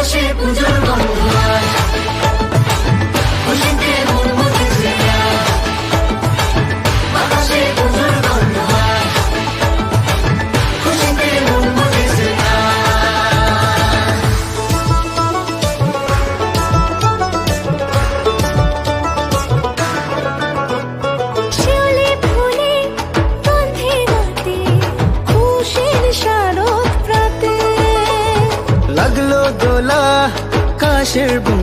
বাতাসে পুজোর গন্ধ আজ, খুশিতে মন মুখেছে আজ। বাতাসে পুজোর গন্ধ আজ, খুশিতে মন মুখেছে আজ। শিউলি ফুলে গন্ধে রাতে, খুশির শারদ প্রাতে। লাগলো দোলা কাশের